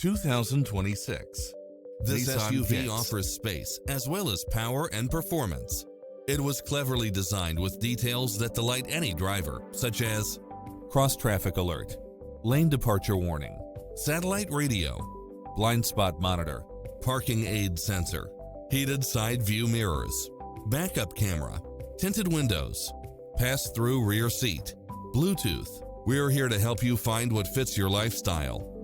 2026. This Nissan SUV Kicks. offers space as well as power and performance. It was cleverly designed with details that delight any driver, such as cross-traffic alert, lane departure warning, satellite radio, blind spot monitor, parking aid sensor, heated side view mirrors, backup camera, tinted windows, pass-through rear seat, Bluetooth. We're here to help you find what fits your lifestyle.